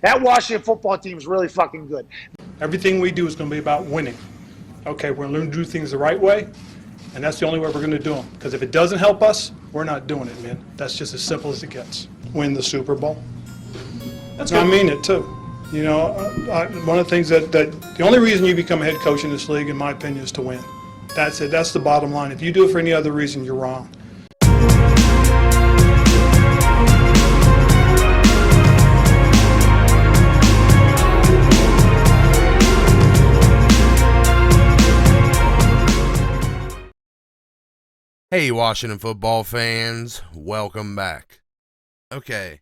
That Washington football team is really fucking good. Everything we do is going to be about winning. Okay, we're going to learn to do things the right way, and that's the only way we're going to do them. Because if it doesn't help us, we're not doing it, man. That's just as simple as it gets. Win the Super Bowl. That's I mean it, too. You know, one of the things that the only reason you become a head coach in this league, in my opinion, is to win. That's it. That's the bottom line. If you do it for any other reason, you're wrong. Hey, Washington football fans, welcome back. Okay,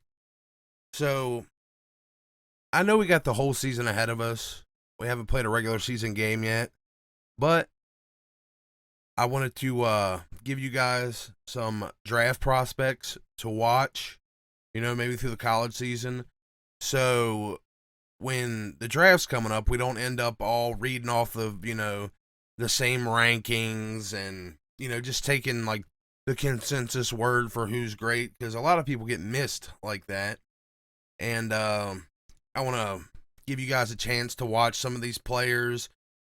so I know we got the whole season ahead of us. We haven't played a regular season game yet, but I wanted to give you guys some draft prospects to watch, you know, maybe through the college season. So when the draft's coming up, we don't end up all reading off of, you know, the same rankings and, you know, just taking like the consensus word for who's great, because a lot of people get missed like that. And I want to give you guys a chance to watch some of these players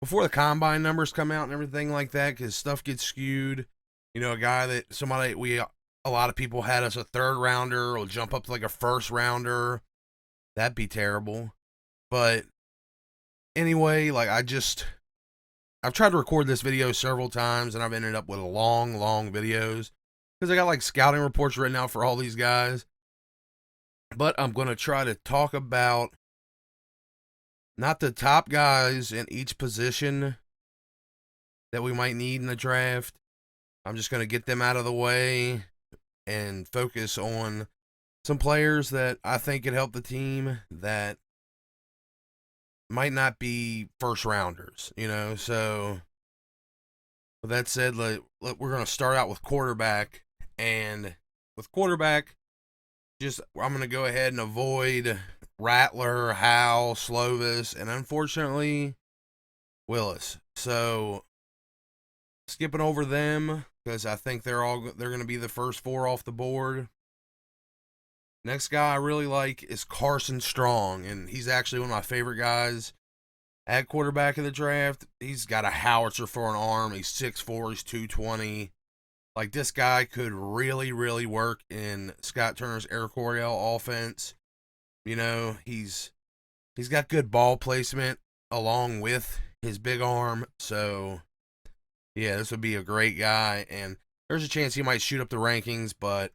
before the combine numbers come out and everything like that, because stuff gets skewed. You know, a guy that a lot of people had as a third rounder will jump up to like a first rounder. That'd be terrible. But anyway, like I've tried to record this video several times, and I've ended up with long videos because I got like scouting reports written out for all these guys. But I'm going to try to talk about not the top guys in each position that we might need in the draft. I'm just going to get them out of the way and focus on some players that I think could help the team that might not be first rounders, you know. So with that said, we're going to start out with quarterback. And with quarterback, I'm going to go ahead and avoid Rattler, Howell, Slovis, and unfortunately Willis. So skipping over them because I think they're going to be the first four off the board. Next guy I really like is Carson Strong, and he's actually one of my favorite guys at quarterback in the draft. He's got a howitzer for an arm. He's 6'4", he's 220. Like, this guy could really work in Scott Turner's Air Coryell offense. You know, he's got good ball placement along with his big arm. So, yeah, this would be a great guy, and there's a chance he might shoot up the rankings, but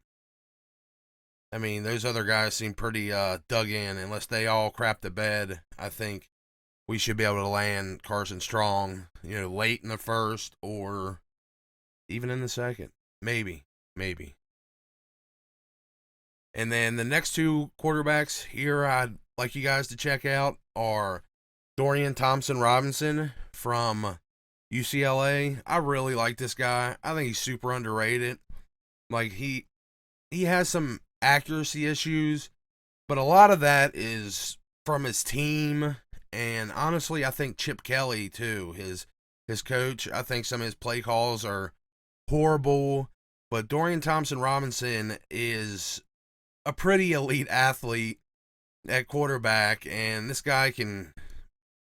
I mean, those other guys seem pretty dug in. Unless they all crap the bed, I think we should be able to land Carson Strong, you know, late in the first or even in the second. Maybe. And then the next two quarterbacks here I'd like you guys to check out are Dorian Thompson-Robinson from UCLA. I really like this guy. I think he's super underrated. Like, he has some accuracy issues, but a lot of that is from his team, and honestly I think Chip Kelly too, his coach. I think some of his play calls are horrible, but Dorian Thompson-Robinson is a pretty elite athlete at quarterback, and this guy can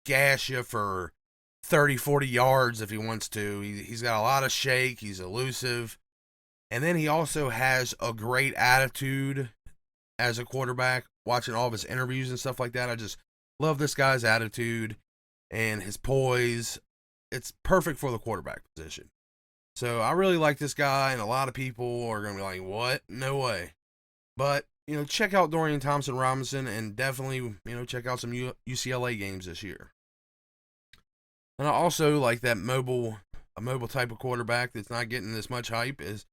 gash you for 30-40 yards if he wants to. He's got a lot of shake, he's elusive. And then he also has a great attitude as a quarterback. Watching all of his interviews and stuff like that, I just love this guy's attitude and his poise. It's perfect for the quarterback position. So I really like this guy, and a lot of people are going to be like, what? No way. But, you know, check out Dorian Thompson-Robinson, and definitely, you know, check out some UCLA games this year. And I also like that mobile type of quarterback that's not getting this much hype is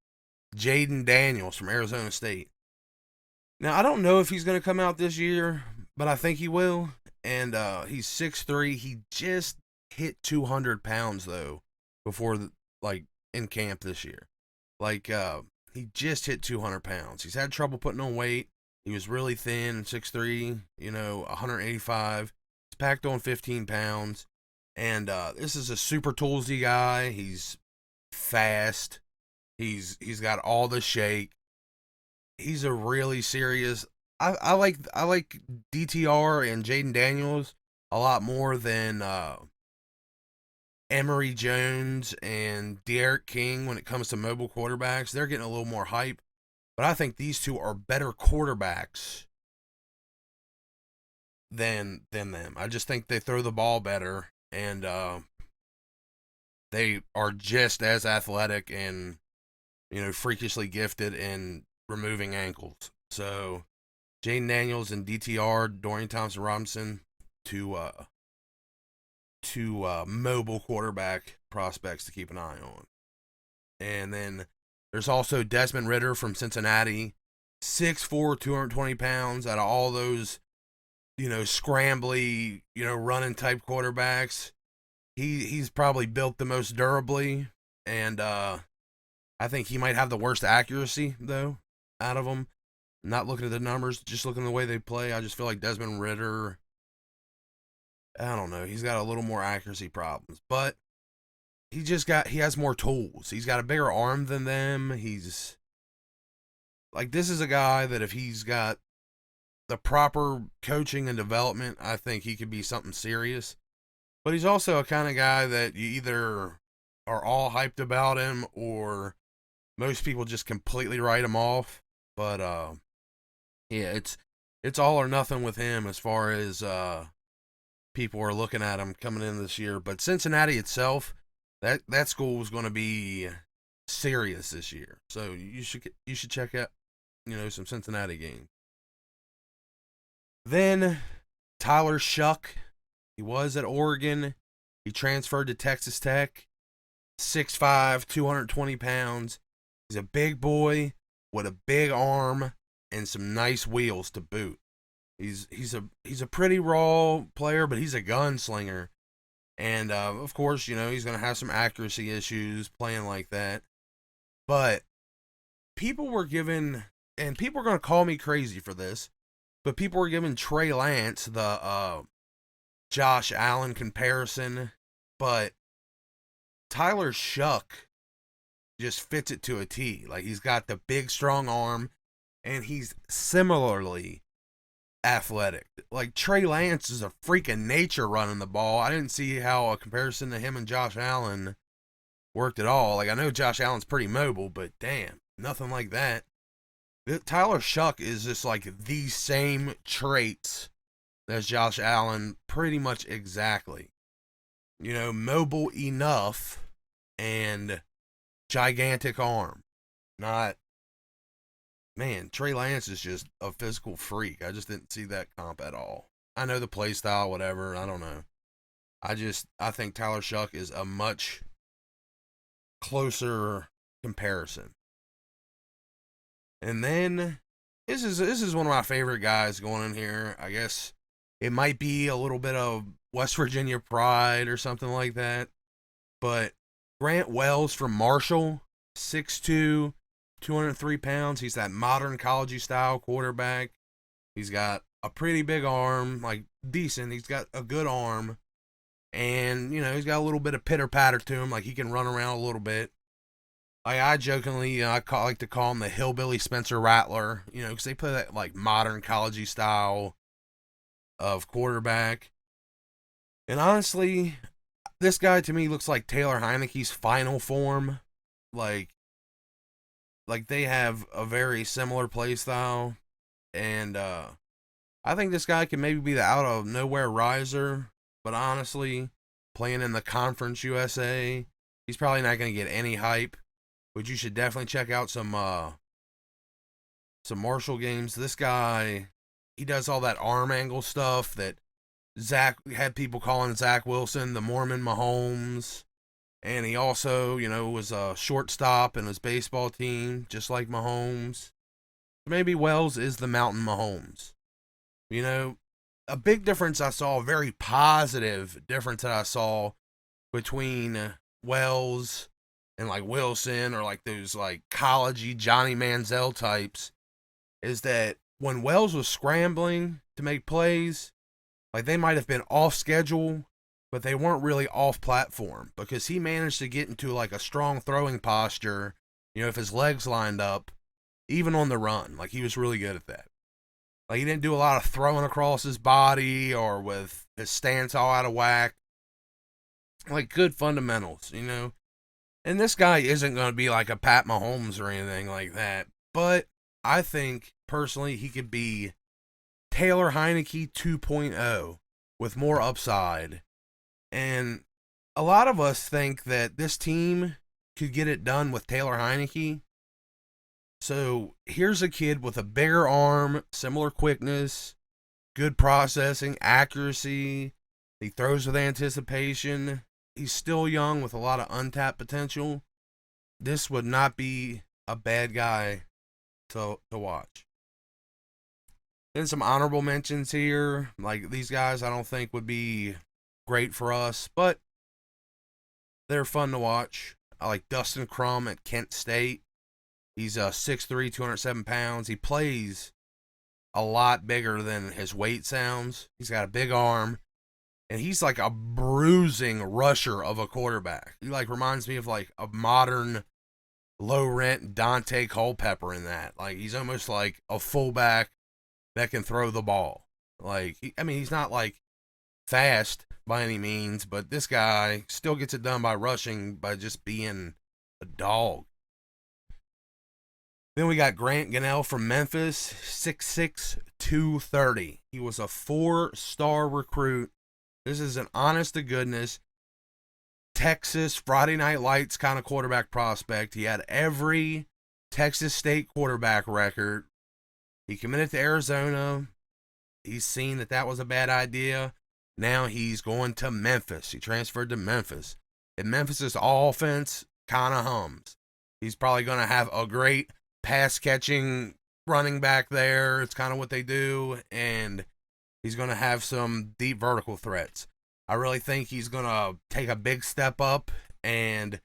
Jaden Daniels from Arizona State. Now, I don't know if he's going to come out this year, but I think he will. And he's 6'3". He just hit 200 pounds, though, before, in camp this year. He just hit 200 pounds. He's had trouble putting on weight. He was really thin, 6'3", 185. He's packed on 15 pounds. And this is a super toolsy guy. He's fast. He's got all the shake. He's a really serious I like DTR and Jaden Daniels a lot more than Emory Jones and De'Aaron King when it comes to mobile quarterbacks. They're getting a little more hype, but I think these two are better quarterbacks than them. I just think they throw the ball better, and they are just as athletic and freakishly gifted in removing ankles. So Jaden Daniels and DTR, Dorian Thompson Robinson, two mobile quarterback prospects to keep an eye on. And then there's also Desmond Ridder from Cincinnati, 6'4", 220 pounds. Out of all those, scrambly, running type quarterbacks, he's probably built the most durably, and I think he might have the worst accuracy though out of them. Not looking at the numbers, just looking at the way they play, I just feel like Desmond Ridder, I don't know, he's got a little more accuracy problems, but he has more tools. He's got a bigger arm than them. He's like, this is a guy that if he's got the proper coaching and development, I think he could be something serious. But he's also a kind of guy that you either are all hyped about him or most people just completely write him off. But yeah, it's all or nothing with him as far as people are looking at him coming in this year. But Cincinnati itself, that school was going to be serious this year, so you should check out some Cincinnati games. Then Tyler Shuck, he was at Oregon. He transferred to Texas Tech. 6'5", 220 pounds. He's a big boy with a big arm and some nice wheels to boot. He's a pretty raw player, but he's a gunslinger. And of course, he's going to have some accuracy issues playing like that. But people were giving, and people are going to call me crazy for this, but people were giving Trey Lance the Josh Allen comparison. But Tyler Shuck just fits it to a T. Like, he's got the big, strong arm, and he's similarly athletic. Like, Trey Lance is a freak of nature running the ball. I didn't see how a comparison to him and Josh Allen worked at all. Like, I know Josh Allen's pretty mobile, but damn, nothing like that. Tyler Shuck is just like the same traits as Josh Allen, pretty much exactly. Mobile enough and gigantic arm. Trey Lance is just a physical freak. I just didn't see that comp at all. I know the play style, whatever. I don't know. I think Tyler Shuck is a much closer comparison. And then this is one of my favorite guys going in here. I guess it might be a little bit of West Virginia pride or something like that. But Grant Wells from Marshall, 6'2", 203 pounds. He's that modern college style quarterback. He's got a pretty big arm, like decent. He's got a good arm. And, he's got a little bit of pitter patter to him. Like, he can run around a little bit. I jokingly, I like to call him the hillbilly Spencer Rattler, because they play that like modern college style of quarterback. And honestly, this guy to me looks like Taylor Heineke's final form. Like they have a very similar play style. And I think this guy can maybe be the out of nowhere riser. But honestly, playing in the Conference USA, he's probably not going to get any hype. But you should definitely check out some Marshall games. This guy, he does all that arm angle stuff that Zach had people calling Zach Wilson the Mormon Mahomes. And he also, was a shortstop in his baseball team, just like Mahomes. Maybe Wells is the Mountain Mahomes. A big difference I saw, a very positive difference that I saw between Wells and like Wilson or like those like college-y Johnny Manziel types is that when Wells was scrambling to make plays, like they might have been off schedule, but they weren't really off platform because he managed to get into like a strong throwing posture, if his legs lined up, even on the run. Like, he was really good at that. Like, he didn't do a lot of throwing across his body or with his stance all out of whack. Like, good fundamentals, you know? And this guy isn't going to be like a Pat Mahomes or anything like that. But I think, personally, he could be Taylor Heineke 2.0 with more upside. And a lot of us think that this team could get it done with Taylor Heineke. So here's a kid with a bigger arm, similar quickness, good processing, accuracy. He throws with anticipation. He's still young with a lot of untapped potential. This would not be a bad guy to watch. Then some honorable mentions here. Like, these guys I don't think would be great for us, but they're fun to watch. I like Dustin Crum at Kent State. He's 6'3", 207 pounds. He plays a lot bigger than his weight sounds. He's got a big arm, and he's like a bruising rusher of a quarterback. He like reminds me of like a modern low-rent Dante Culpepper in that. Like, he's almost like a fullback that can throw the ball. Like, he's not like fast by any means, but this guy still gets it done by rushing, by just being a dog. Then we got Grant Gunnell from Memphis, 6'6", 230. He was a 4-star recruit. This is an honest-to-goodness Texas Friday Night Lights kind of quarterback prospect. He had every Texas State quarterback record. He committed to Arizona. He's seen that was a bad idea. Now he's going to Memphis. He transferred to Memphis. And Memphis' offense kind of hums. He's probably going to have a great pass-catching running back there. It's kind of what they do. And he's going to have some deep vertical threats. I really think he's going to take a big step up. And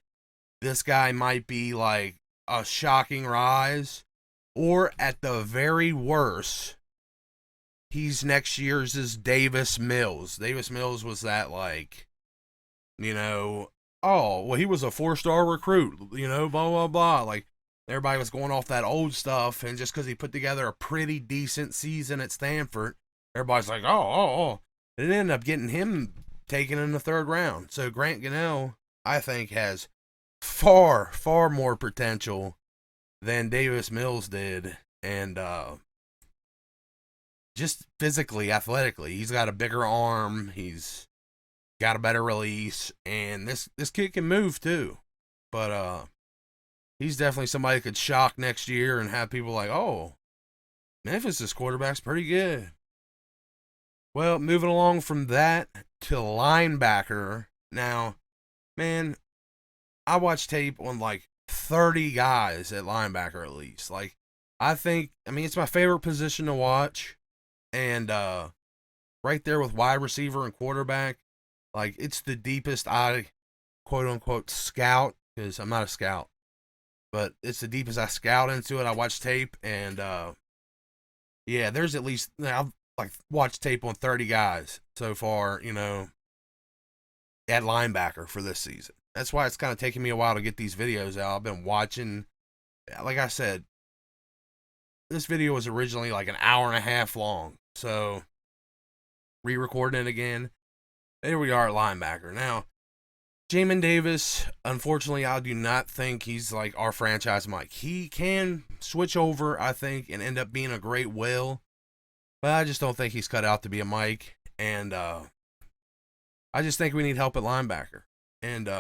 this guy might be like a shocking rise. Or at the very worst, he's next year's Davis Mills. Davis Mills was that, like, you know, oh, well, he was a 4-star recruit, you know, blah, blah, blah. Like, everybody was going off that old stuff, and just because he put together a pretty decent season at Stanford, everybody's like, oh. It ended up getting him taken in the 3rd round. So Grant Gunnell, I think, has far, far more potential than Davis Mills did. And just physically, athletically, he's got a bigger arm. He's got a better release. And this kid can move too. But he's definitely somebody that could shock next year and have people like, oh, Memphis' quarterback's pretty good. Well, moving along from that to linebacker. Now, man, I watched tape on like 30 guys at linebacker at least. Like, it's my favorite position to watch. And right there with wide receiver and quarterback, like, it's the deepest I quote unquote scout, because I'm not a scout, but it's the deepest I scout into it. I watch tape, and yeah, there's at least, I've like watched tape on 30 guys so far, you know, at linebacker for this season. That's why it's kind of taking me a while to get these videos out. I've been watching, like I said, this video was originally like an hour and a half long. So, re-recording it again. There we are at linebacker. Now, Jamin Davis, unfortunately, I do not think he's like our franchise Mike. He can switch over, I think, and end up being a great will. But I just don't think he's cut out to be a Mike. And I just think we need help at linebacker. And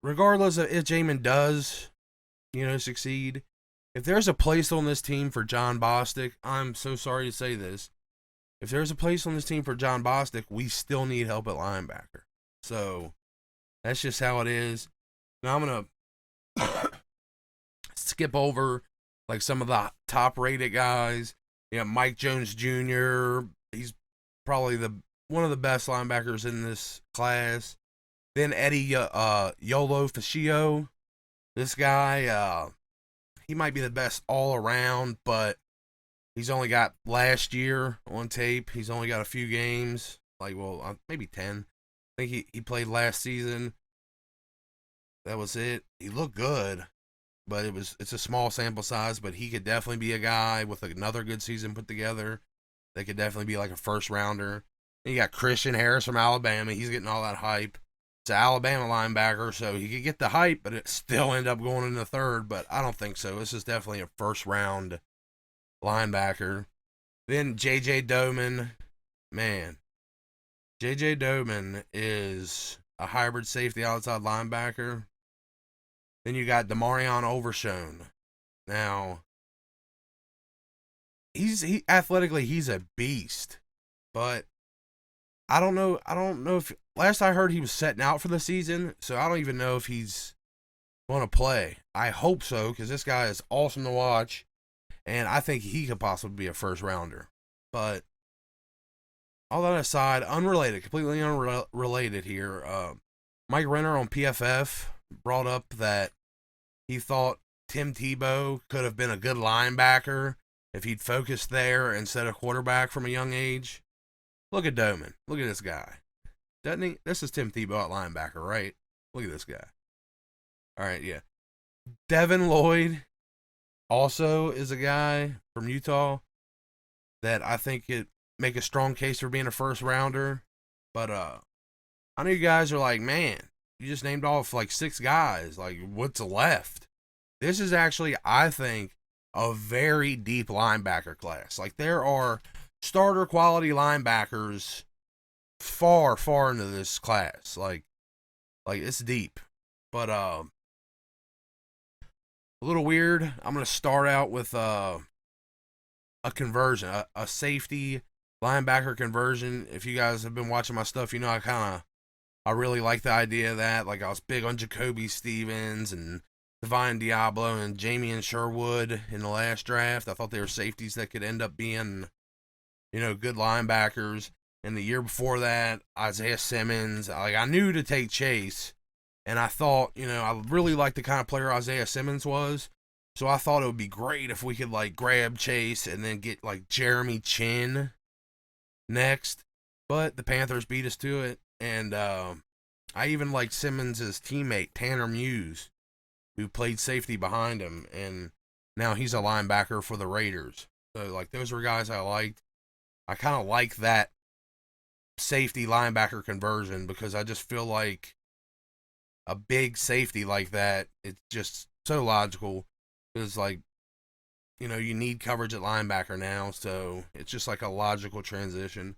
regardless of if Jamin does, you know, succeed, if there's a place on this team for John Bostic, I'm so sorry to say this, if there's a place on this team for John Bostic, we still need help at linebacker. So that's just how it is. Now I'm going to skip over like some of the top rated guys. You know, Mike Jones Jr., he's probably one of the best linebackers in this class. Then Eddie Yolo Fascio. This guy, he might be the best all around, but he's only got last year on tape. He's only got a few games, like, well, maybe 10. I think he played last season. That was it. He looked good, but it's a small sample size, but he could definitely be a guy with another good season put together. They could definitely be like a first rounder. And you got Christian Harris from Alabama. He's getting all that hype. It's an Alabama linebacker, so he could get the hype, but it still end up going in the third. But I don't think so. This is definitely a first round linebacker. Then J.J. Doman, man, J.J. Doman is a hybrid safety outside linebacker. Then you got Demarion Overshone. Now, he athletically he's a beast, but I don't know if last I heard he was setting out for the season, so I don't even know if he's going to play. I hope so, because this guy is awesome to watch, and I think he could possibly be a first rounder. But all that aside, unrelated, completely unrelated here. Mike Renner on PFF brought up that he thought Tim Tebow could have been a good linebacker if he'd focused there instead of quarterback from a young age. Look at Doman. Look at this guy. Doesn't he? This is Tim Tebow at linebacker, right? Look at this guy. All right, yeah. Devin Lloyd also is a guy from Utah that I think could make a strong case for being a first rounder. But I know you guys are like, man, you just named off like 6 guys. Like, what's left? This is actually, I think, a very deep linebacker class. Like, there are starter quality linebackers far, far into this class. Like it's deep. But a little weird. I'm gonna start out with a conversion, a safety linebacker conversion. If you guys have been watching my stuff, you know I really like the idea of that. Like, I was big on Jacoby Stevens and Divine Diablo and Jamie Sherwood in the last draft. I thought they were safeties that could end up being, good linebackers. And the year before that, Isaiah Simmons. Like, I knew to take Chase, and I thought, I really liked the kind of player Isaiah Simmons was. So I thought it would be great if we could, like, grab Chase and then get, like, Jeremy Chin next. But the Panthers beat us to it. And I even liked Simmons' teammate, Tanner Muse, who played safety behind him. And now he's a linebacker for the Raiders. So, like, those were guys I liked. I kind of like that safety linebacker conversion because I just feel like a big safety like that, it's just so logical. Because, like, you need coverage at linebacker now. So it's just like a logical transition.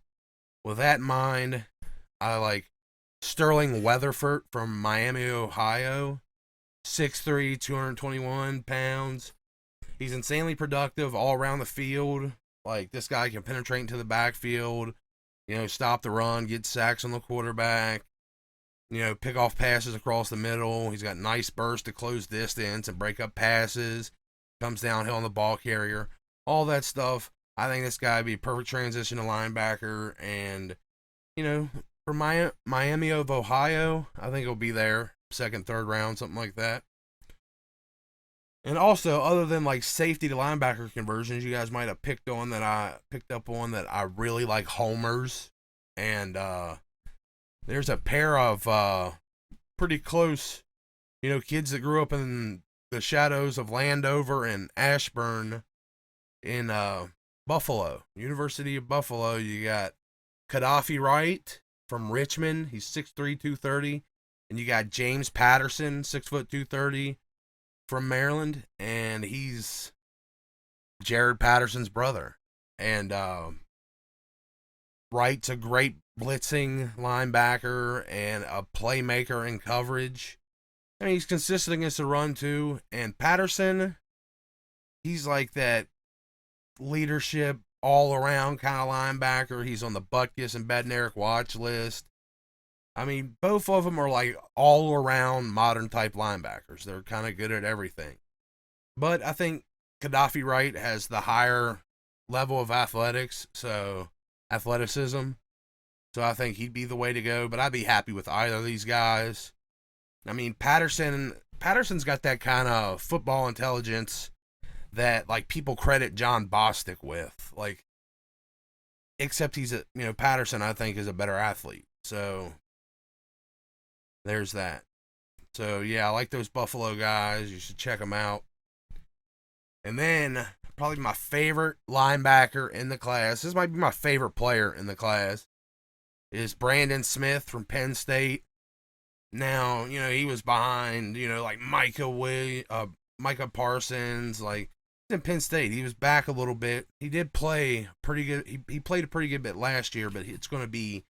With that in mind, I like Sterling Weatherford from Miami, Ohio. 6'3", 221 pounds. He's insanely productive all around the field. Like, this guy can penetrate into the backfield, stop the run, get sacks on the quarterback, pick off passes across the middle. He's got nice burst to close distance and break up passes. Comes downhill on the ball carrier. All that stuff. I think this guy would be a perfect transition to linebacker. And, for Miami of Ohio, I think he'll be there. Second, third round, something like that. And also, other than like safety to linebacker conversions, you guys might have picked up on that I really like homers. And there's a pair of pretty close, kids that grew up in the shadows of Landover and Ashburn in Buffalo, University of Buffalo. You got Gaddafi Wright from Richmond. He's 6'3", 230. And you got James Patterson, 6 foot 230 from Maryland, and he's Jared Patterson's brother. And Wright's a great blitzing linebacker and a playmaker in coverage. I mean, he's consistent against the run too. And Patterson, he's like that leadership all around kind of linebacker. He's on the Butkus and Bednarik watch list. I mean, both of them are like all-around modern type linebackers. They're kind of good at everything. But I think Gaddafi Wright has the higher level of athleticism. So I think he'd be the way to go. But I'd be happy with either of these guys. I mean, Patterson's got that kind of football intelligence that like people credit John Bostic with. Like, except Patterson I think is a better athlete. So there's that. So, yeah, I like those Buffalo guys. You should check them out. And then, probably my favorite linebacker in the class, this might be my favorite player in the class, is Brandon Smith from Penn State. Now, he was behind, like Micah Parsons, like in Penn State. He was back a little bit. He did play pretty good. He played a pretty good bit last year, but it's going to be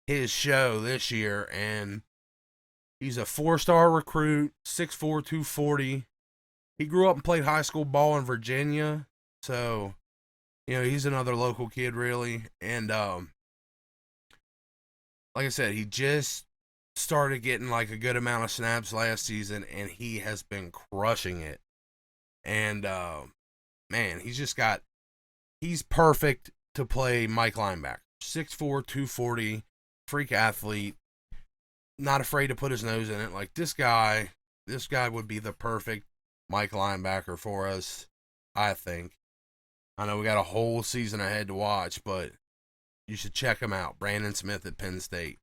his show this year. And he's a 4-star recruit, 6'4", 240. He grew up and played high school ball in Virginia. So, he's another local kid, really. And, like I said, he just started getting like a good amount of snaps last season, and he has been crushing it. And, man, he's perfect to play Mike linebacker. 6'4", 240, freak athlete, not afraid to put his nose in it. Like, this guy would be the perfect Mike linebacker for us, I think. I know we got a whole season ahead to watch, but you should check him out. Brandon Smith at Penn State.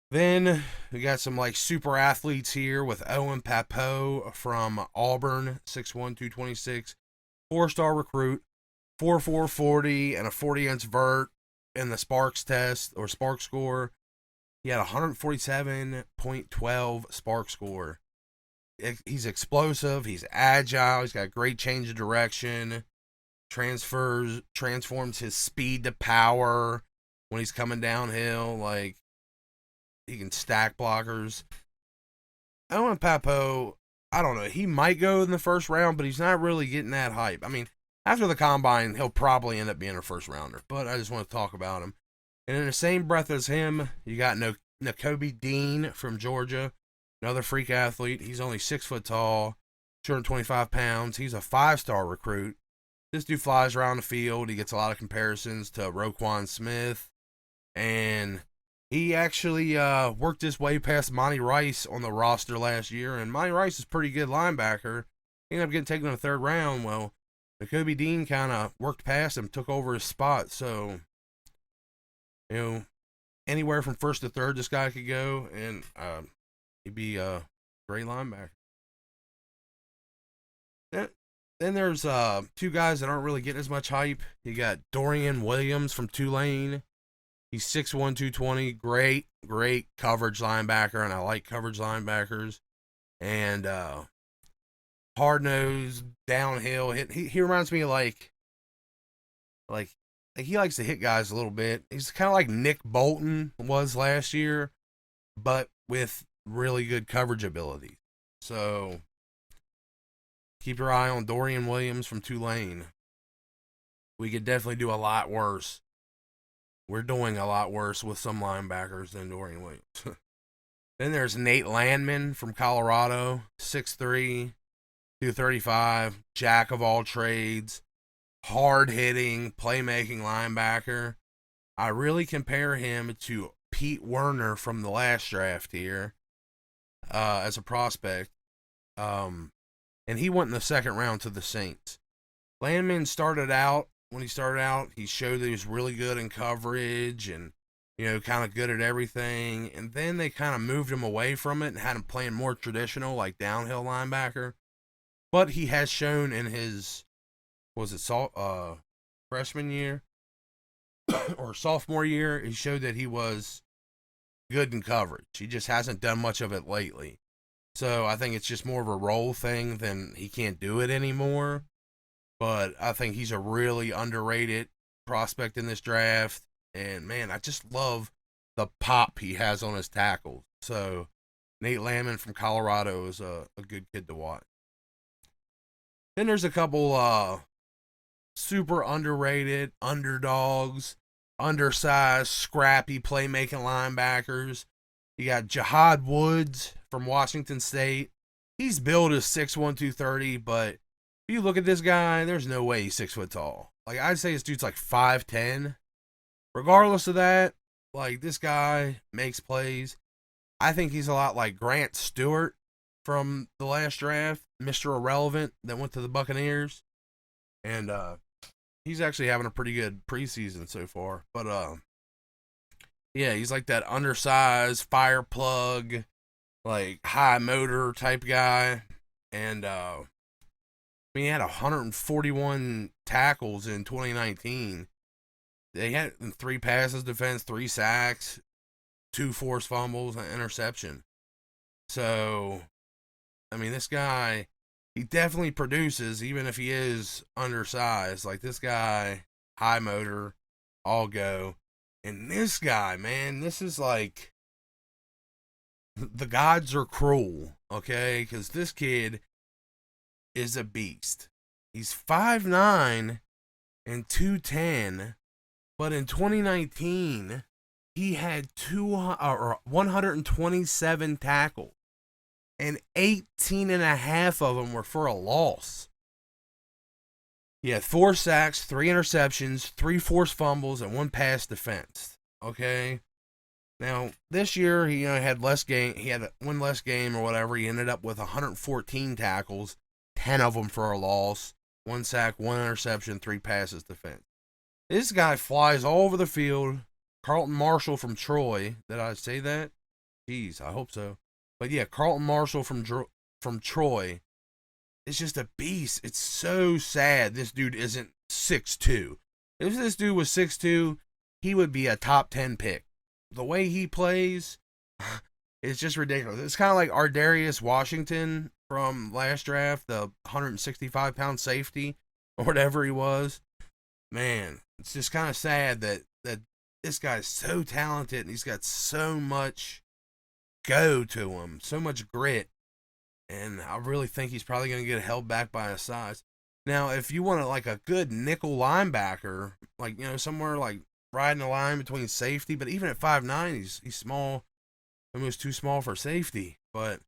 Then we got some like super athletes here with Owen Pappoe from Auburn, 6'1", 226, 4-star recruit, 4'4", 40, and a 40-inch vert in the Sparks test or Spark score. He had 147.12 Spark score. He's explosive. He's agile. He's got great change of direction. Transforms his speed to power when he's coming downhill. Like, he can stack blockers. Owen Pappoe, I don't know. He might go in the first round, but he's not really getting that hype. I mean, after the combine, he'll probably end up being a first rounder, but I just want to talk about him. And in the same breath as him, you got Nakobe Dean from Georgia, another freak athlete. He's only 6 foot tall, 225 pounds. He's a 5-star recruit. This dude flies around the field. He gets a lot of comparisons to Roquan Smith. And he actually worked his way past Monty Rice on the roster last year. And Monty Rice is a pretty good linebacker. He ended up getting taken in the 3rd round. Well, Nakobe Dean kind of worked past him, took over his spot. So, anywhere from 1st to 3rd, this guy could go. And he'd be a great linebacker. Then there's 2 guys that aren't really getting as much hype. You got Dorian Williams from Tulane. He's 6'1", 220. Great coverage linebacker, and I like coverage linebackers. And hard-nosed, downhill hit. He reminds me of like he likes to hit guys a little bit. He's kind of like Nick Bolton was last year, but with really good coverage ability. So keep your eye on Dorian Williams from Tulane. We could definitely do a lot worse. We're doing a lot worse with some linebackers than Dorian Williams. Then there's Nate Landman from Colorado, 6'3", 235, jack of all trades, hard-hitting, playmaking linebacker. I really compare him to Pete Werner from the last draft here as a prospect. And he went in the 2nd round to the Saints. Landman when he started out, he showed that he was really good in coverage and, kind of good at everything. And then they kind of moved him away from it and had him playing more traditional, like downhill linebacker. But he has shown in his, freshman year or sophomore year, he showed that he was good in coverage. He just hasn't done much of it lately. So I think it's just more of a role thing than he can't do it anymore. But I think he's a really underrated prospect in this draft. And, man, I just love the pop he has on his tackles. So Nate Landman from Colorado is a good kid to watch. Then there's a couple super underrated underdogs, undersized, scrappy playmaking linebackers. You got Jihad Woods from Washington State. He's billed as 6'1", 230, but if you look at this guy, there's no way he's 6 foot tall. Like, I'd say this dude's like 5'10". Regardless of that, like, this guy makes plays. I think he's a lot like Grant Stewart from the last draft, Mr. Irrelevant that went to the Buccaneers. And he's actually having a pretty good preseason so far. But, yeah, he's like that undersized fire plug, like high motor type guy. And he had 141 tackles in 2019. They had 3 passes defense, 3 sacks, 2 forced fumbles, and an interception. So, I mean, this guy, he definitely produces, even if he is undersized. Like, this guy, high motor, all go. And this guy, man, this is like, the gods are cruel, okay? Because this kid is a beast. He's 5'9" and 210, but in 2019, he had 127 tackles, and 18 and a half of them were for a loss. He had 4 sacks, 3 interceptions, 3 forced fumbles, and 1 pass defense. Okay? Now, this year, he had less game. He had 1 less game or whatever. He ended up with 114 tackles, 10 of them for a loss, 1 sack, 1 interception, 3 passes defense. This guy flies all over the field. Carlton Marshall from Troy. Did I say that? Jeez, I hope so. But yeah, Carlton Marshall from Troy is just a beast. It's so sad this dude isn't 6'2". If this dude was 6'2", he would be a top 10 pick. The way he plays is just ridiculous. It's kind of like Ardarius Washington from last draft, the 165-pound safety, or whatever he was. Man, it's just kind of sad that this guy's so talented and he's got so much go to him, so much grit, and I really think he's probably going to get held back by his size. Now, if you want like a good nickel linebacker, like, somewhere like riding the line between safety, but even at 5'9", he's small, almost too small for safety. But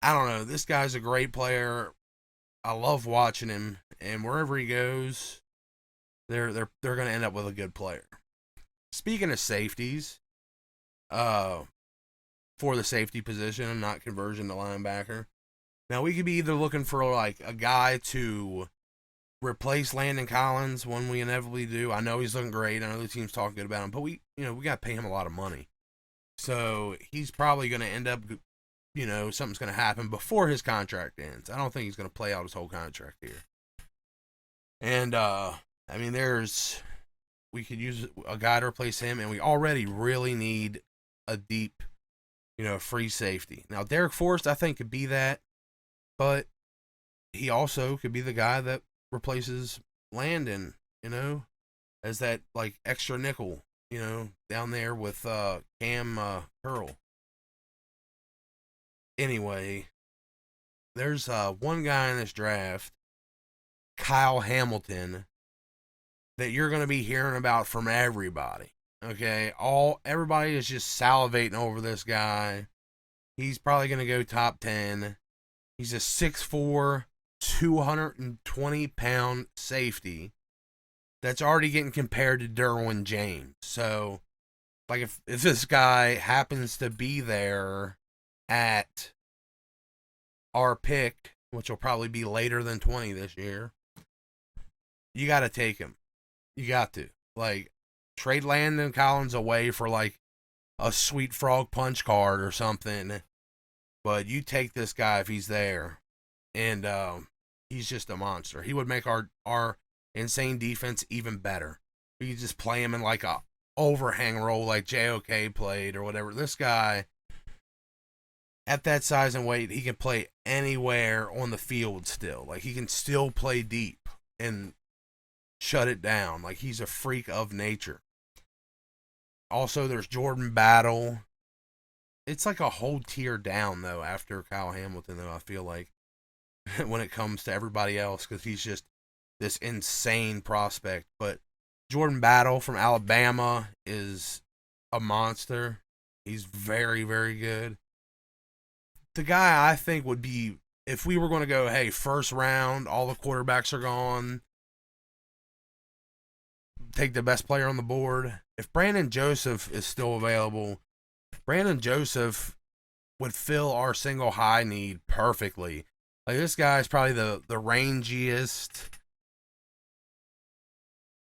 I don't know. This guy's a great player. I love watching him, and wherever he goes, they're going to end up with a good player. Speaking of safeties, for the safety position, not conversion to linebacker. Now, we could be either looking for like a guy to replace Landon Collins when we inevitably do. I know he's looking great. I know the team's talking good about him, but we got to pay him a lot of money. So he's probably going to end up, something's going to happen before his contract ends. I don't think he's going to play out his whole contract here. And, we could use a guy to replace him, and we already really need a deep, free safety. Now, Derek Forrest, I think, could be that, but he also could be the guy that replaces Landon, as that, like, extra nickel, down there with Cam Curl. Anyway, there's one guy in this draft, Kyle Hamilton, that you're going to be hearing about from everybody. Okay, everybody is just salivating over this guy. He's probably going to go top 10. He's a 6'4", 220-pound safety that's already getting compared to Derwin James. So, like, if this guy happens to be there at our pick, which will probably be later than 20 this year, you got to take him. You got to. Like, trade Landon Collins away for, like, a sweet frog punch card or something. But you take this guy if he's there. And he's just a monster. He would make our insane defense even better. You could just play him in, like, a overhang role like JOK played or whatever. This guy, at that size and weight, he can play anywhere on the field still. Like, he can still play deep and shut it down. Like, he's a freak of nature. Also, there's Jordan Battle. It's like a whole tier down, though, after Kyle Hamilton, though, I feel like, when it comes to everybody else, because he's just this insane prospect. But Jordan Battle from Alabama is a monster. He's very, very good. The guy I think would be, if we were going to go, hey, first round, all the quarterbacks are gone, take the best player on the board. If Brandon Joseph is still available, Brandon Joseph would fill our single high need perfectly. Like, this guy's probably the rangiest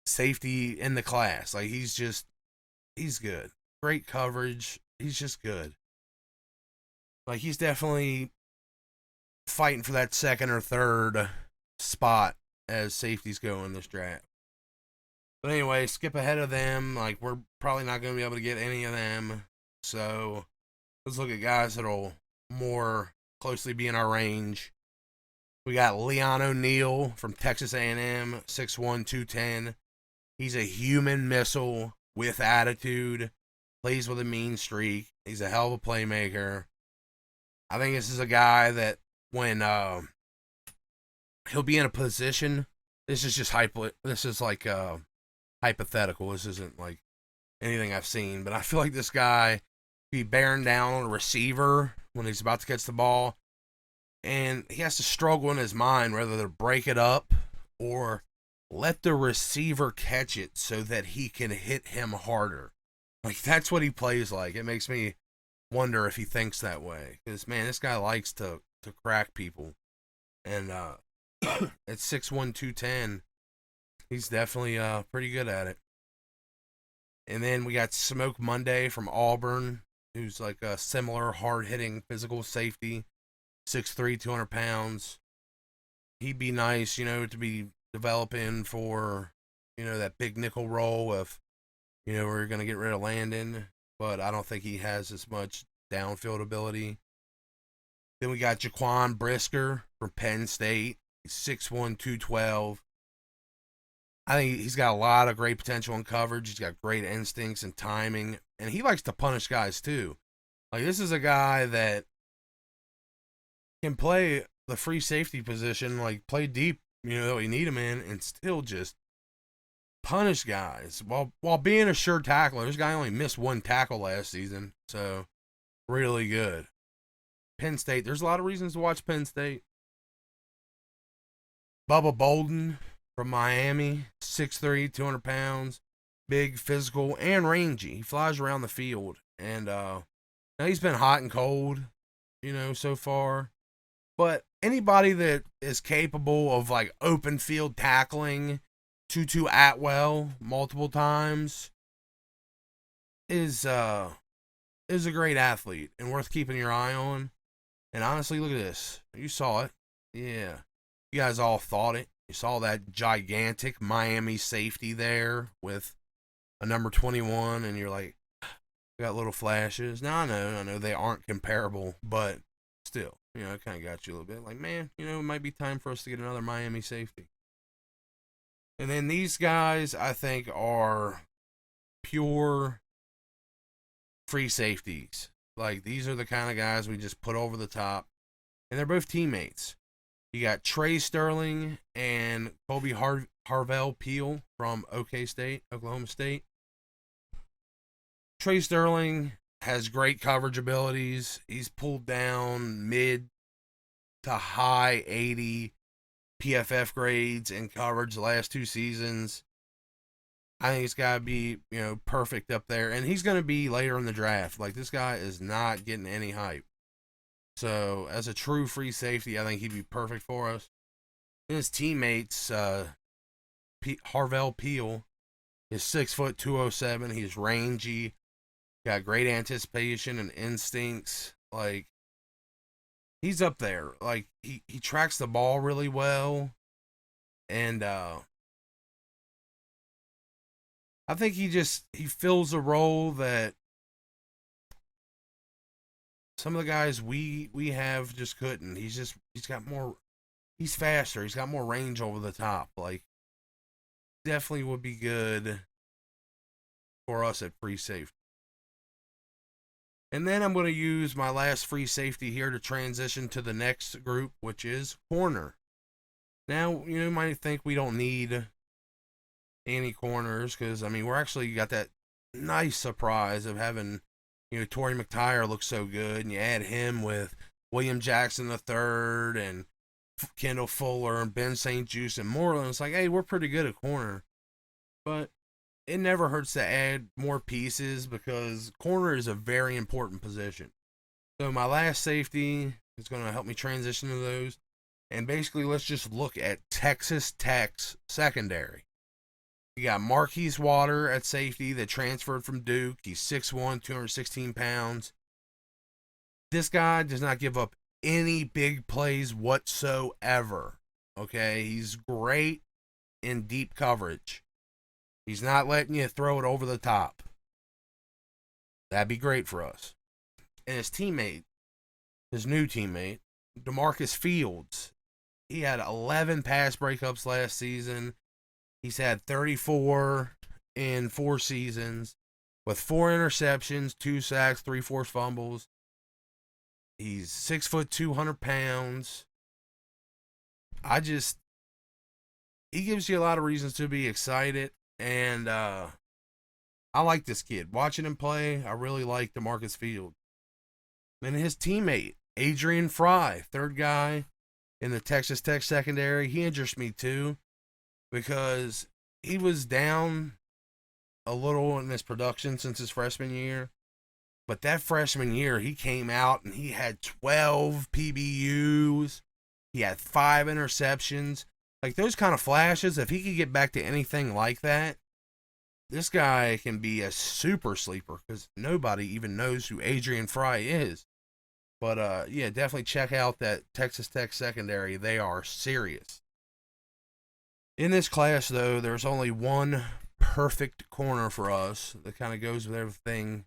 safety in the class. Like, he's good. Great coverage. He's just good. Like, he's definitely fighting for that second or third spot as safeties go in this draft. But anyway, skip ahead of them. Like, we're probably not going to be able to get any of them. So let's look at guys that'll more closely be in our range. We got Leon O'Neal from Texas A&M, 6'1", 210. He's a human missile with attitude. Plays with a mean streak. He's a hell of a playmaker. I think this is a guy that when he'll be in a position, this is just hypothetical. This isn't like anything I've seen, but I feel like this guy be bearing down on a receiver when he's about to catch the ball, and he has to struggle in his mind whether to break it up or let the receiver catch it so that he can hit him harder. Like, that's what he plays like. It makes me wonder if he thinks that way, because man, this guy likes to crack people, and at 6'1", 210, he's definitely pretty good at it. And then we got Smoke Monday from Auburn, who's like a similar hard-hitting physical safety, 6'3", 200 pounds. He'd be nice, to be developing for, that big nickel role if, we're going to get rid of Landon. But I don't think he has as much downfield ability. Then we got Jaquan Brisker from Penn State. He's 6'1", 212. I think he's got a lot of great potential in coverage. He's got great instincts and timing. And he likes to punish guys, too. Like, this is a guy that can play the free safety position, like, play deep, that we need him in, and still just punish guys while being a sure tackler. This guy only missed one tackle last season, so really good. Penn State, there's a lot of reasons to watch Penn State. Bubba Bolden from Miami, 6'3", 200 pounds, big, physical, and rangy. He flies around the field, and now he's been hot and cold, so far. But anybody that is capable of, like, open field tackling Tutu Atwell multiple times is a great athlete and worth keeping your eye on. And honestly, look at this. You saw it. Yeah. You guys all thought it. You saw that gigantic Miami safety there with a number 21, and you're like, got little flashes. Now, I know they aren't comparable, but still, it kind of got you a little bit. Like, man, it might be time for us to get another Miami safety. And then these guys, I think, are pure free safeties. Like, these are the kind of guys we just put over the top. And they're both teammates. You got Trey Sterling and Kobe Harvell Peel from Oklahoma State. Trey Sterling has great coverage abilities. He's pulled down mid to high 80 PFF grades in coverage the last 2 seasons. I think he's got to be, perfect up there. And he's going to be later in the draft. Like, this guy is not getting any hype. So, as a true free safety, I think he'd be perfect for us. And his teammates, Harvell Peel, is 6', 207. He's rangy. Got great anticipation and instincts. Like, he's up there. Like, he tracks the ball really well. And I think he fills a role that some of the guys we have just couldn't. He's faster. He's got more range over the top. Like, definitely would be good for us at free safety. And then I'm going to use my last free safety here to transition to the next group, which is corner. Now, you might think we don't need any corners because, we're actually got that nice surprise of having, Torrey McTyer look so good, and you add him with William Jackson III and Kendall Fuller and Ben St. Juste and Moreland. It's like, hey, we're pretty good at corner. But it never hurts to add more pieces because corner is a very important position. So my last safety is going to help me transition to those. And basically, let's just look at Texas Tech's secondary. You got Marquise Water at safety that transferred from Duke. He's 6'1", 216 pounds. This guy does not give up any big plays whatsoever. Okay, he's great in deep coverage. He's not letting you throw it over the top. That'd be great for us. And his teammate, his new teammate, DeMarcus Fields, he had 11 pass breakups last season. He's had 34 in 4 seasons with 4 interceptions, 2 sacks, 3 forced fumbles. He's 6 foot, 200 pounds. He gives you a lot of reasons to be excited. And I like this kid. Watching him play, I really like DeMarcus Fields. And his teammate, Adrian Fry, third guy in the Texas Tech secondary, he interests me too because he was down a little in his production since his freshman year. But that freshman year, he came out and he had 12 PBUs. He had 5 interceptions. Like those kind of flashes, if he could get back to anything like that, this guy can be a super sleeper because nobody even knows who Adrian Fry is. But yeah, definitely check out that Texas Tech secondary. They are serious. In this class, though, there's only one perfect corner for us that kind of goes with everything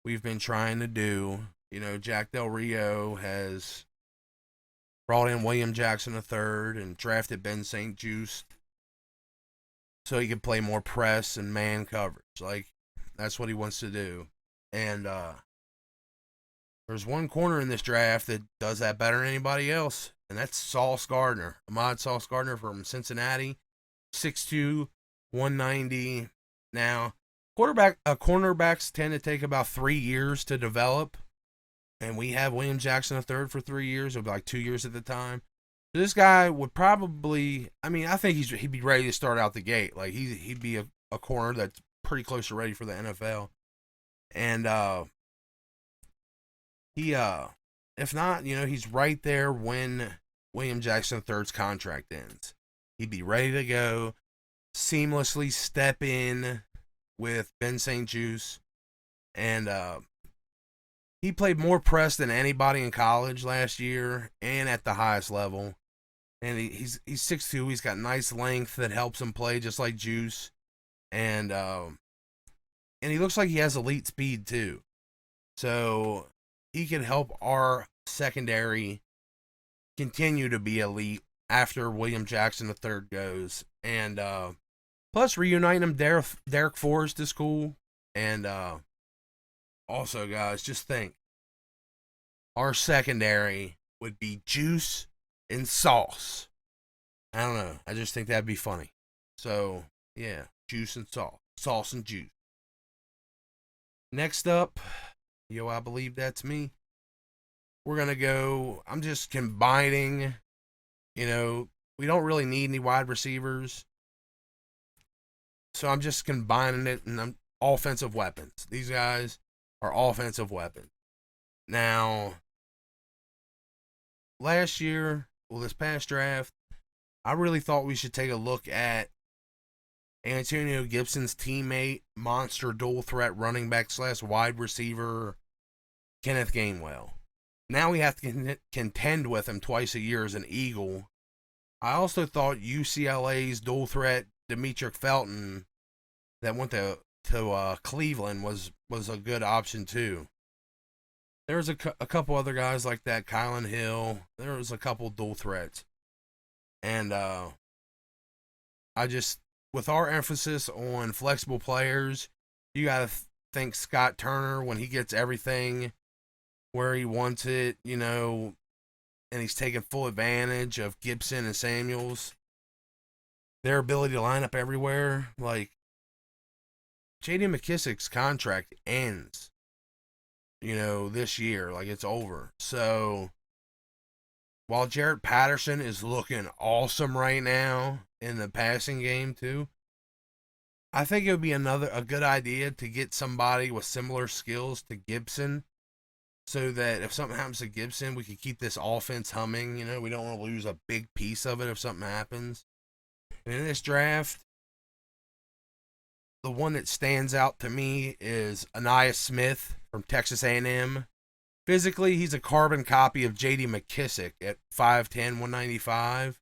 we've been trying to do. You know, Jack Del Rio has brought in William Jackson III and drafted Ben St. Juste so he can play more press and man coverage. Like, that's what he wants to do. And there's one corner in this draft that does that better than anybody else, and that's Sauce Gardner. Ahmad Sauce Gardner from Cincinnati, 6'2", 190. Now, cornerbacks tend to take about 3 years to develop, and we have William Jackson III for 3 years, or like 2 years at the time. So this guy would probably, I mean, I think he'd be ready to start out the gate. Like he'd be a corner that's pretty close to ready for the NFL. And if not, you know, he's right there when William Jackson III's contract ends. He'd be ready to go, seamlessly step in with Ben St. Juste, and he played more press than anybody in college last year and at the highest level. And he's 6'2", he's got nice length that helps him play just like Juice. And he looks like he has elite speed too. So he can help our secondary continue to be elite after William Jackson III goes. And plus reuniting him Derek Forrest is cool. And also, guys, just think. Our secondary would be Juice and Sauce. I don't know. I just think that'd be funny. So, yeah. Juice and Sauce. Sauce and Juice. Next up, I believe that's me. We're going to go, I'm just combining, we don't really need any wide receivers. So I'm just combining it and offensive weapons. These guys are offensive weapons. Now, this past draft, I really thought we should take a look at Antonio Gibson's teammate, monster dual threat running back / wide receiver, Kenneth Gainwell. Now we have to contend with him twice a year as an Eagle. I also thought UCLA's dual threat, Demetric Felton, that went to Cleveland, was a good option too. There's a couple other guys like that, Kylan Hill. There was a couple dual threats. And with our emphasis on flexible players, you got to think Scott Turner when he gets everything where he wants it, and he's taking full advantage of Gibson and Samuels. Their ability to line up everywhere. Like, J.D. McKissick's contract ends, this year. Like, it's over. So, while Jarrett Patterson is looking awesome right now in the passing game too, I think it would be a good idea to get somebody with similar skills to Gibson, so that if something happens to Gibson, we could keep this offense humming. We don't want to lose a big piece of it if something happens. And in this draft, the one that stands out to me is Aniyah Smith from Texas A&M. Physically, he's a carbon copy of J.D. McKissick at 5'10", 195,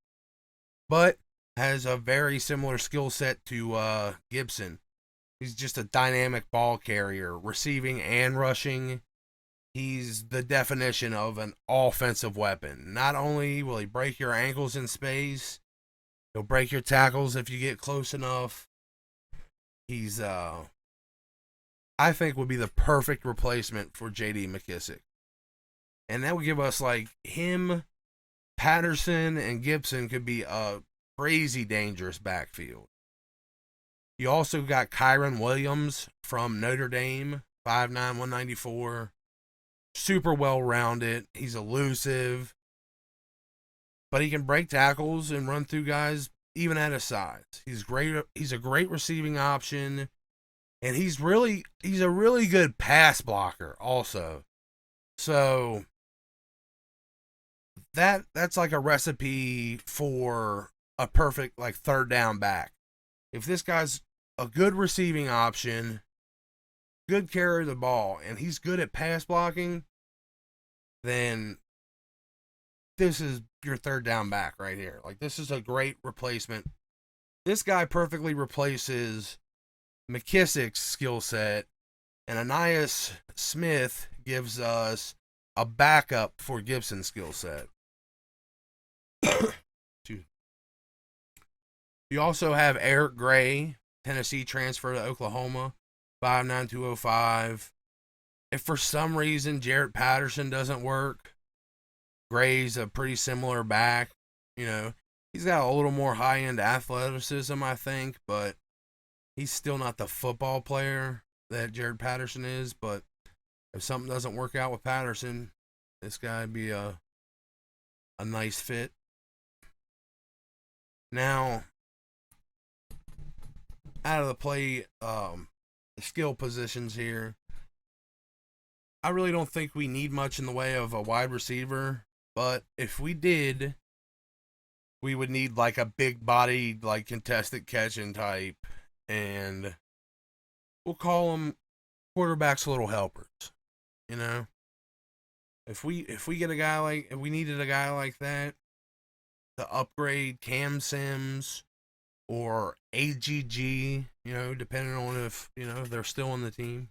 but has a very similar skill set to Gibson. He's just a dynamic ball carrier, receiving and rushing. He's the definition of an offensive weapon. Not only will he break your ankles in space, he'll break your tackles if you get close enough. He's, I think, would be the perfect replacement for J.D. McKissick. And that would give us, like, him, Patterson, and Gibson could be a crazy dangerous backfield. You also got Kyron Williams from Notre Dame, 5'9", 194. Super well-rounded. He's elusive. But he can break tackles and run through guys even at his size. He's great. He's a great receiving option. And he's a really good pass blocker also. So that's like a recipe for a perfect like third down back. If this guy's a good receiving option, good carrier of the ball, and he's good at pass blocking, then this is your third down back right here. Like, this is a great replacement. This guy perfectly replaces McKissick's skill set, and Ainias Smith gives us a backup for Gibson's skill set. You also have Eric Gray, Tennessee transfer to Oklahoma, 5'9", 205. If for some reason Jarrett Patterson doesn't work, Gray's a pretty similar back. You know, he's got a little more high-end athleticism, I think, but he's still not the football player that Jarrett Patterson is. But if something doesn't work out with Patterson, this guy would be a nice fit. Now, out of the play, the skill positions here, I really don't think we need much in the way of a wide receiver, but if we did, we would need like a big bodied, like contested catching type, and we'll call them quarterback's little helpers. You know, if we get a guy like, if we needed a guy like that to upgrade Cam Sims or AGG, you know, depending on if, you know, they're still on the team.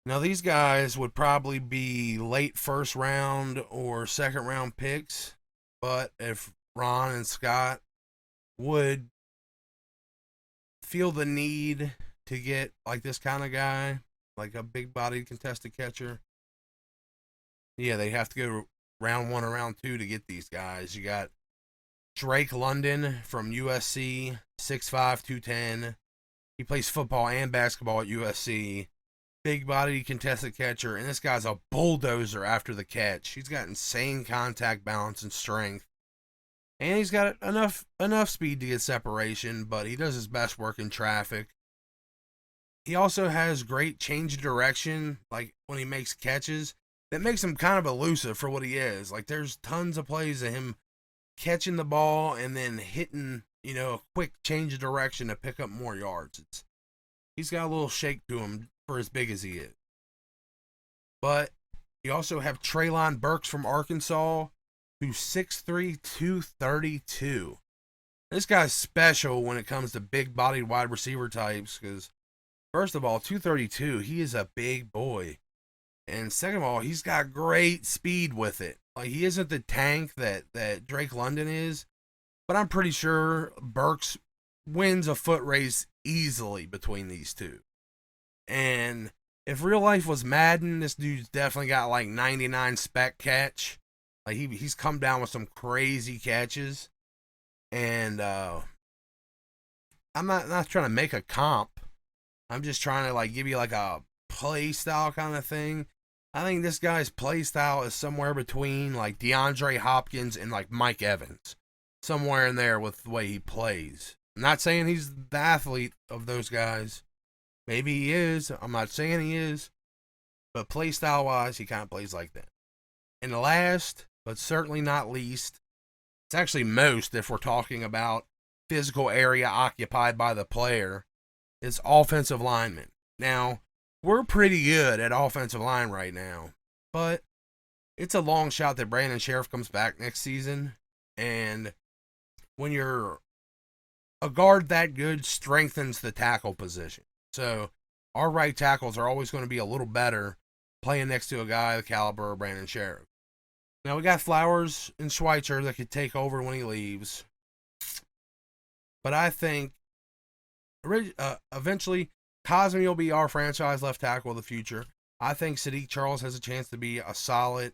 Now, these guys would probably be late first round or second round picks, but if Ron and Scott would feel the need to get like this kind of guy, like a big bodied contested catcher, yeah, they have to go round 1 or round 2 to get these guys. You got Drake London from USC, 6'5", 210. He plays football and basketball at USC. Big body contested catcher, and this guy's a bulldozer after the catch. He's got insane contact balance and strength. And he's got enough speed to get separation, but he does his best work in traffic. He also has great change of direction, like when he makes catches. That makes him kind of elusive for what he is. Like, there's tons of plays of him catching the ball and then hitting, you know, a quick change of direction to pick up more yards. He's got a little shake to him for as big as he is. But you also have Treylon Burks from Arkansas, who's 6'3", 232. This guy's special when it comes to big-bodied wide receiver types because, first of all, 232, he is a big boy. And second of all, he's got great speed with it. Like, he isn't the tank that Drake London is, but I'm pretty sure Burks wins a foot race easily between these two. And if real life was Madden, this dude's definitely got like 99 spec catch. Like, he's come down with some crazy catches. And I'm not trying to make a comp. I'm just trying to like give you like a play style kind of thing. I think this guy's play style is somewhere between like DeAndre Hopkins and like Mike Evans. Somewhere in there with the way he plays. I'm not saying he's the athlete of those guys. Maybe he is. I'm not saying he is. But play style wise, he kind of plays like that. And last, but certainly not least, it's actually most if we're talking about physical area occupied by the player, is offensive lineman. Now, we're pretty good at offensive line right now, but it's a long shot that Brandon Sheriff comes back next season. And when you're a guard that good, strengthens the tackle position. So our right tackles are always going to be a little better playing next to a guy the caliber of Brandon Sheriff. Now we got Flowers and Schweitzer that could take over when he leaves. But I think eventually Cosme will be our franchise left tackle of the future. I think Sadiq Charles has a chance to be a solid,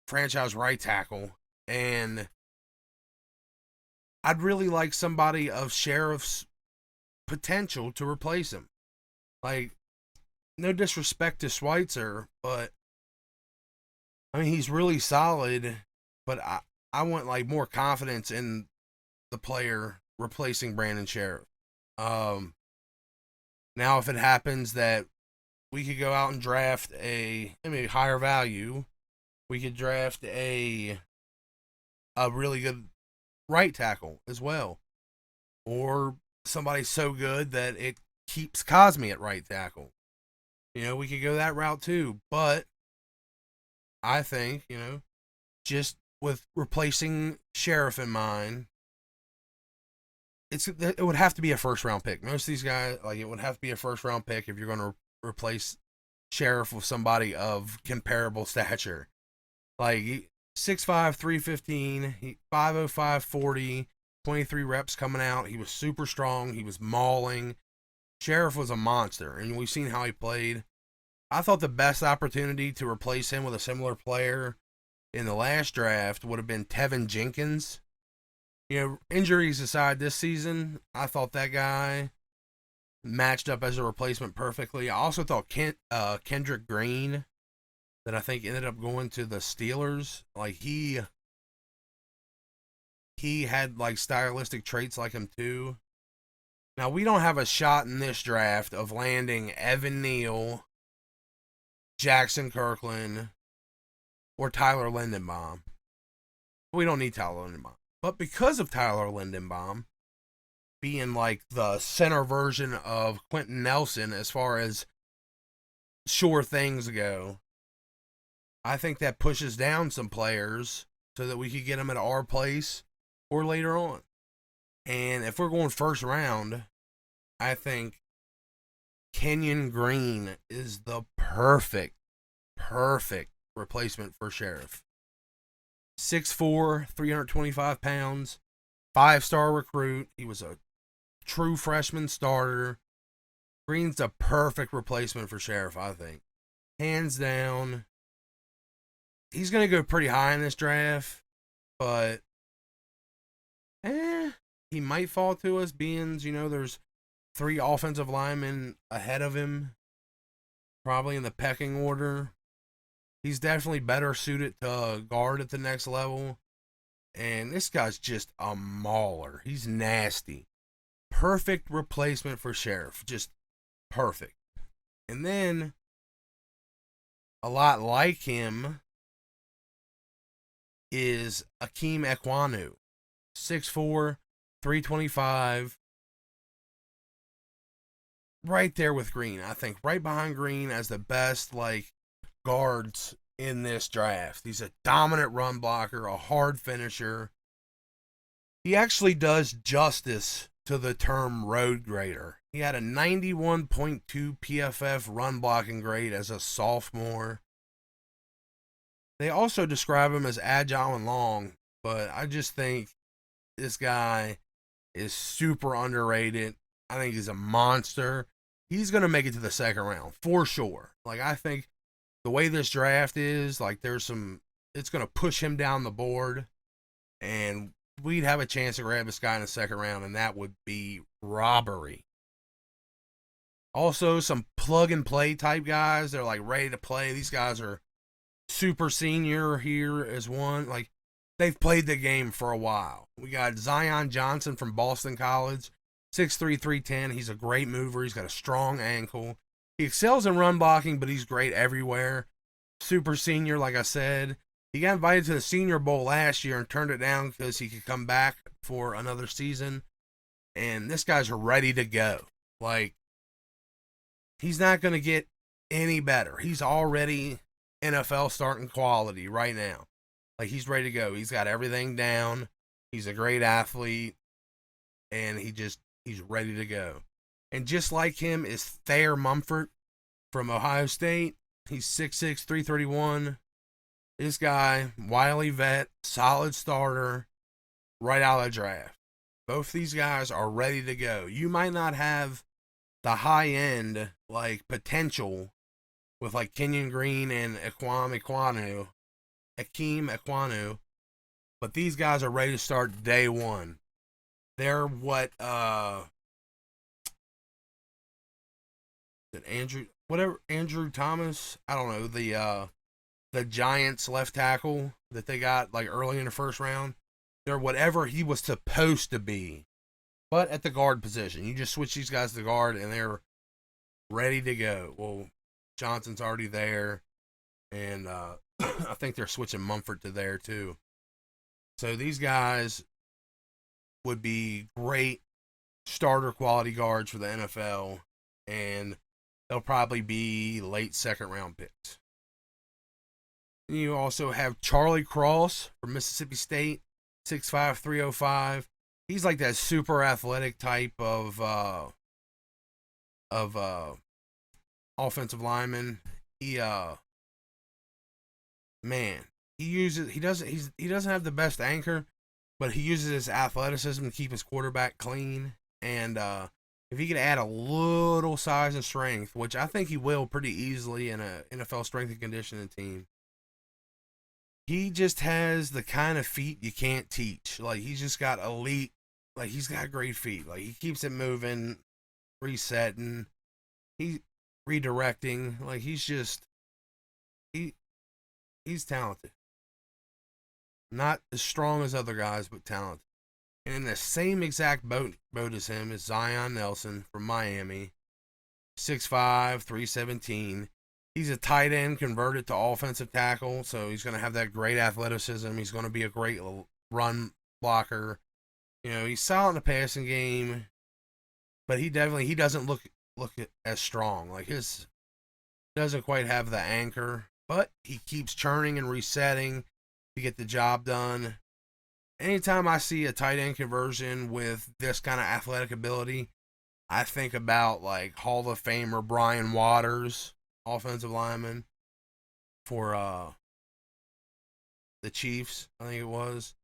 franchise right tackle. And I'd really like somebody of Sheriff's potential to replace him. Like, no disrespect to Schweitzer, but I mean, he's really solid, but I want like more confidence in the player replacing Brandon Sheriff. Now, if it happens that we could go out and draft higher value, we could draft a really good right tackle as well, or somebody so good that it keeps Cosme at right tackle. We could go that route too, but I think, just with replacing Sheriff in mind, it would have to be a first round pick. Most of these guys, it would have to be a first round pick if you're going to replace Sheriff with somebody of comparable stature. 6'5", 315, 505, 40, 23 reps coming out. He was super strong. He was mauling. Sheriff was a monster, and we've seen how he played. I thought the best opportunity to replace him with a similar player in the last draft would have been Tevin Jenkins. Injuries aside this season, I thought that guy matched up as a replacement perfectly. I also thought Kendrick Green, that I think ended up going to the Steelers. He had stylistic traits like him too. Now, we don't have a shot in this draft of landing Evan Neal, Jackson Kirkland, or Tyler Lindenbaum. We don't need Tyler Lindenbaum. But because of Tyler Lindenbaum being the center version of Quentin Nelson as far as sure things go, I think that pushes down some players so that we could get them at our place or later on. And if we're going first round, I think Kenyon Green is the perfect replacement for Sheriff. 6'4", 325 pounds, 5-star recruit. He was a true freshman starter. Green's a perfect replacement for Sheriff, I think. Hands down. He's going to go pretty high in this draft, but he might fall to us being, there's 3 offensive linemen ahead of him, probably in the pecking order. He's definitely better suited to guard at the next level. And this guy's just a mauler. He's nasty. Perfect replacement for Sheriff. Just perfect. And then, a lot like him is Akeem Ekwonu. 6'4", 325. Right there with Green. I think right behind Green as the best, guards in this draft. He's a dominant run blocker, a hard finisher. He actually does justice to the term road grader. He had a 91.2 PFF run blocking grade as a sophomore. They also describe him as agile and long, but I just think this guy is super underrated. I think he's a monster. He's going to make it to the second round for sure. I think the way this draft is, it's going to push him down the board, and we'd have a chance to grab this guy in the second round, and that would be robbery. Also, some plug and play type guys. They're ready to play. These guys are super senior here as one. They've played the game for a while. We got Zion Johnson from Boston College, 6'3", 310. He's a great mover. He's got a strong ankle. He excels in run blocking, but he's great everywhere. Super senior, like I said. He got invited to the Senior Bowl last year and turned it down because he could come back for another season. And this guy's ready to go. he's not going to get any better. He's already NFL starting quality right now. Like, he's ready to go. He's got everything down. He's a great athlete, and he's ready to go. And just like him is Thayer Mumford from Ohio State. He's 6'6", 331. This guy, wily vet, solid starter, right out of the draft. Both these guys are ready to go. You might not have the high end like potential with like Kenyon Green and Akeem Ekwonu, but these guys are ready to start day one. They're what Andrew Thomas, I don't know, the Giants left tackle that they got like early in the first round. They're whatever he was supposed to be, but at the guard position. You just switch these guys to guard and they're ready to go. Well, Johnson's already there, and I think they're switching Mumford to there too. So these guys would be great starter quality guards for the NFL, and they'll probably be late second round picks. And you also have Charlie Cross from Mississippi State, 6'5", 305. He's like that super athletic type of offensive lineman. He doesn't have the best anchor, but he uses his athleticism to keep his quarterback clean. And if he could add a little size and strength, which I think he will pretty easily in a NFL strength and conditioning team, he just has the kind of feet you can't teach. Like, he's just got elite, like, he's got great feet. Like, he keeps it moving, resetting, he redirecting. Like, he's talented. Not as strong as other guys, but talented. And in the same exact boat as him is Zion Nelson from Miami, 6'5", 317. He's a tight end converted to offensive tackle, so he's going to have that great athleticism. He's going to be a great run blocker. You know, he's solid in the passing game, but he doesn't look as strong. Like, his doesn't quite have the anchor, but he keeps churning and resetting to get the job done. Anytime I see a tight end conversion with this kind of athletic ability, I think about like Hall of Famer Brian Waters, offensive lineman for the Chiefs, I think it was.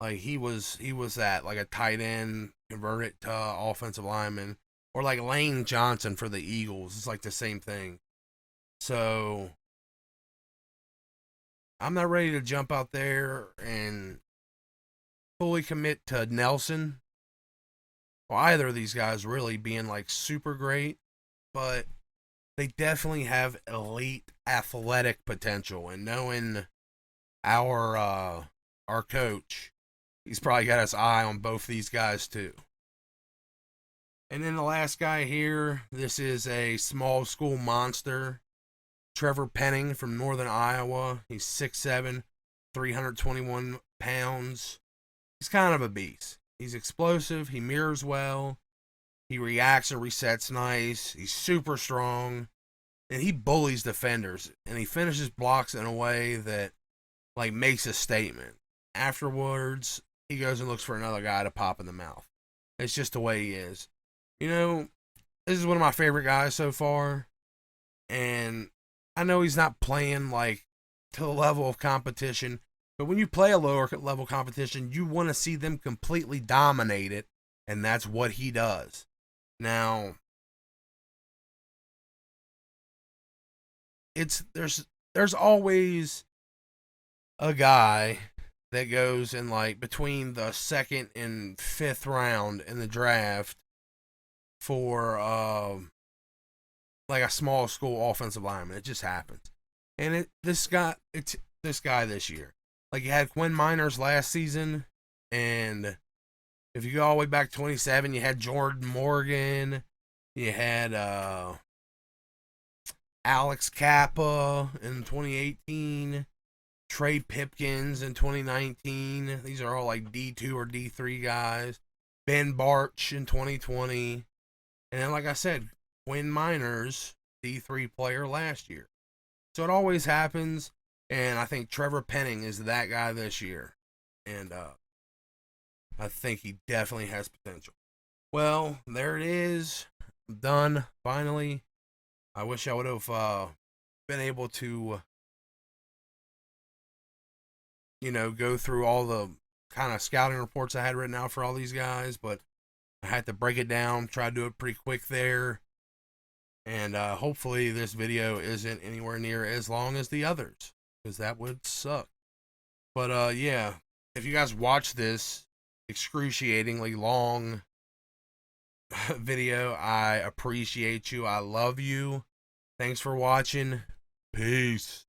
Like, he was that, like, a tight end converted to offensive lineman, or like Lane Johnson for the Eagles. It's like the same thing. So I'm not ready to jump out there and fully commit to Nelson or either of these guys really being like super great, but they definitely have elite athletic potential. And knowing our coach, he's probably got his eye on both these guys too. And then the last guy here, this is a small school monster, Trevor Penning from Northern Iowa. He's 6'7", 321 pounds. He's kind of a beast. He's explosive. He mirrors well. He reacts and resets nice. He's super strong. And he bullies defenders. And he finishes blocks in a way that, like, makes a statement. Afterwards, he goes and looks for another guy to pop in the mouth. It's just the way he is. You know, this is one of my favorite guys so far. And I know he's not playing, like, to the level of competition. But when you play a lower level competition, you want to see them completely dominate it. And that's what he does. Now, there's always a guy that goes in, like, between the 2nd and 5th round in the draft for like a small school offensive lineman. It just happens. And it's this guy this year. Like, you had Quinn Miners last season, and if you go all the way back to 27, you had Jordan Morgan, you had Alex Kappa in 2018, Trey Pipkins in 2019. These are all like D2 or D3 guys. Ben Barch in 2020. And then, like I said, Quinn Minor's D3 player last year. So it always happens, and I think Trevor Penning is that guy this year. And I think he definitely has potential. Well, there it is. I'm done, finally. I wish I would have been able to, go through all the kind of scouting reports I had written out for all these guys, but I had to break it down, try to do it pretty quick there. And hopefully this video isn't anywhere near as long as the others, because that would suck. But yeah, if you guys watch this excruciatingly long video, I appreciate you. I love you. Thanks for watching. Peace.